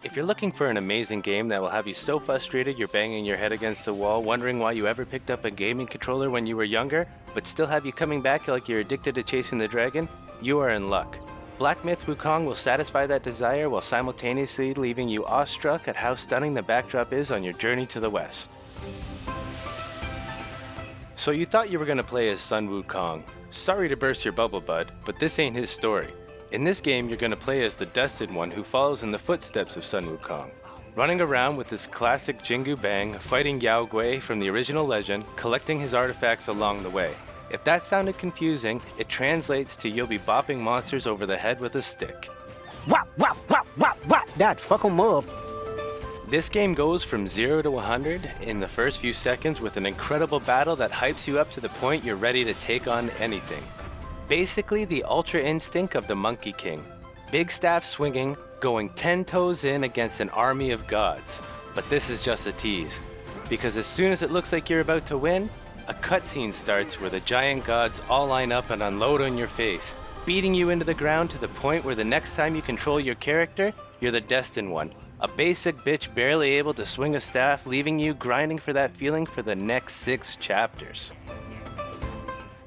If you're looking for an amazing game that will have you so frustrated you're banging your head against the wall, wondering why you ever picked up a gaming controller when you were younger, but still have you coming back like you're addicted to chasing the dragon, you are in luck. Black Myth Wukong will satisfy that desire while simultaneously leaving you awestruck at how stunning the backdrop is on your journey to the west. So you thought you were going to play as Sun Wukong. Sorry to burst your bubble, bud, but this ain't his story. In this game, you're going to play as the Destined One who follows in the footsteps of Sun Wukong, running around with his classic Jingu Bang, fighting Yao Gui from the original legend, collecting his artifacts along the way. If that sounded confusing, it translates to you'll be bopping monsters over the head with a stick. Wop, wop, wop, wop, wop, that fuck 'em up. This game goes from 0 to 100 in the first few seconds with an incredible battle that hypes you up to the point you're ready to take on anything. Basically the Ultra Instinct of the Monkey King. Big staff swinging, going 10 toes in against an army of gods. But this is just a tease, because as soon as it looks like you're about to win, a cutscene starts where the giant gods all line up and unload on your face, beating you into the ground to the point where the next time you control your character, you're the Destined One. A basic bitch barely able to swing a staff, leaving you grinding for that feeling for the next 6 chapters.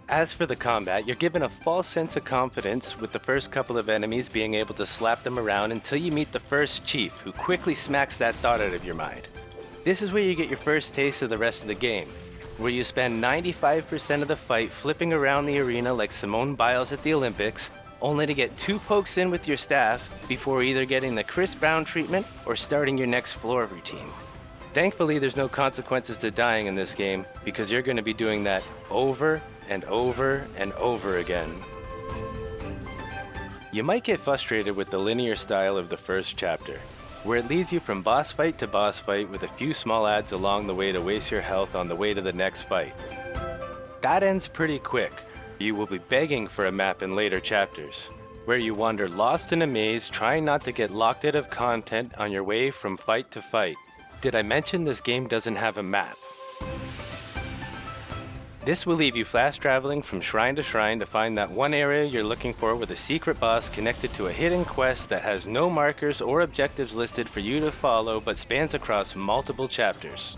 As for the combat, you're given a false sense of confidence with the first couple of enemies being able to slap them around until you meet the first chief, who quickly smacks that thought out of your mind. This is where you get your first taste of the rest of the game, where you spend 95% of the fight flipping around the arena like Simone Biles at the Olympics, only to get 2 pokes in with your staff before either getting the Chris Brown treatment or starting your next floor routine. Thankfully, there's no consequences to dying in this game, because you're going to be doing that over and over and over again. You might get frustrated with the linear style of the first chapter, where it leads you from boss fight to boss fight with a few small adds along the way to waste your health on the way to the next fight. That ends pretty quick. You will be begging for a map in later chapters, where you wander lost in a maze trying not to get locked out of content on your way from fight to fight. Did I mention this game doesn't have a map? This will leave you fast traveling from shrine to shrine to find that one area you're looking for with a secret boss connected to a hidden quest that has no markers or objectives listed for you to follow but spans across multiple chapters.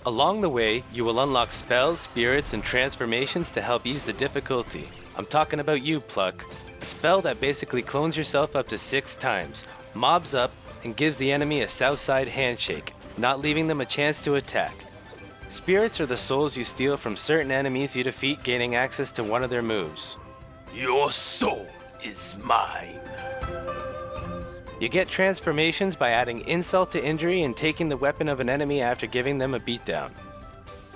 Along the way, you will unlock spells, spirits, and transformations to help ease the difficulty. I'm talking about you, Pluck, a spell that basically clones yourself up to 6 times, mobs up, and gives the enemy a southside handshake, not leaving them a chance to attack. Spirits are the souls you steal from certain enemies you defeat, gaining access to one of their moves. Your soul is mine. You get transformations by adding insult to injury and taking the weapon of an enemy after giving them a beatdown.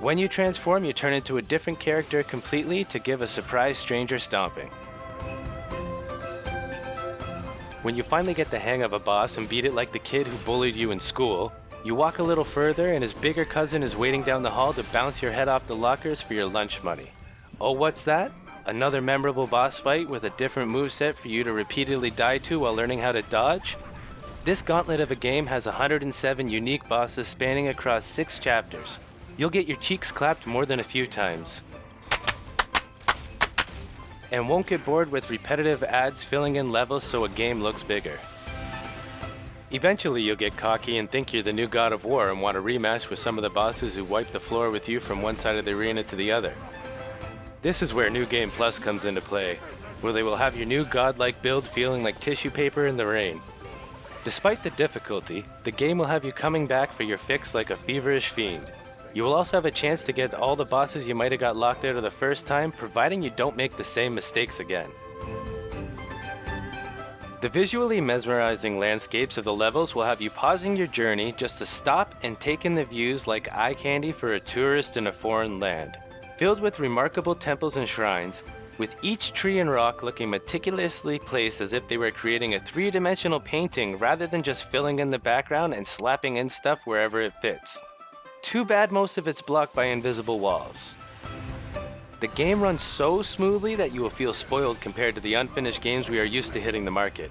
When you transform, you turn into a different character completely to give a surprise stranger stomping. When you finally get the hang of a boss and beat it like the kid who bullied you in school, you walk a little further and his bigger cousin is waiting down the hall to bounce your head off the lockers for your lunch money. Oh, what's that? Another memorable boss fight with a different moveset for you to repeatedly die to while learning how to dodge? This gauntlet of a game has 107 unique bosses spanning across 6 chapters. You'll get your cheeks clapped more than a few times. And won't get bored with repetitive ads filling in levels so a game looks bigger. Eventually you'll get cocky and think you're the new God of War and want a rematch with some of the bosses who wipe the floor with you from one side of the arena to the other. This is where New Game Plus comes into play, where they will have your new godlike build feeling like tissue paper in the rain. Despite the difficulty, the game will have you coming back for your fix like a feverish fiend. You will also have a chance to get all the bosses you might have got locked out of the first time, providing you don't make the same mistakes again. The visually mesmerizing landscapes of the levels will have you pausing your journey just to stop and take in the views like eye candy for a tourist in a foreign land. Filled with remarkable temples and shrines, with each tree and rock looking meticulously placed as if they were creating a 3-dimensional painting rather than just filling in the background and slapping in stuff wherever it fits. Too bad most of it's blocked by invisible walls. The game runs so smoothly that you will feel spoiled compared to the unfinished games we are used to hitting the market.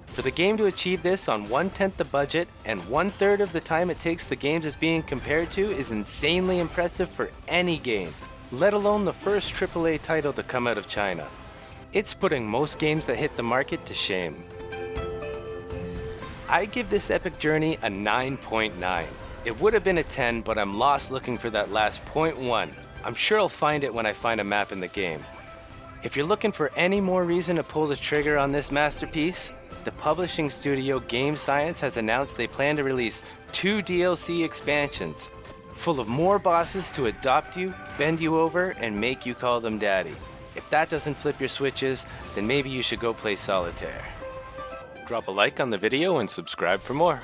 For the game to achieve this on 1/10 the budget and 1/3 of the time it takes the games it's being compared to is insanely impressive for any game, let alone the first AAA title to come out of China. It's putting most games that hit the market to shame. I give this epic journey a 9.9. It would have been a 10, but I'm lost looking for that last 0.1. I'm sure I'll find it when I find a map in the game. If you're looking for any more reason to pull the trigger on this masterpiece, the publishing studio Game Science has announced they plan to release 2 DLC expansions, full of more bosses to adopt you, bend you over, and make you call them daddy. If that doesn't flip your switches, then maybe you should go play solitaire. Drop a like on the video and subscribe for more.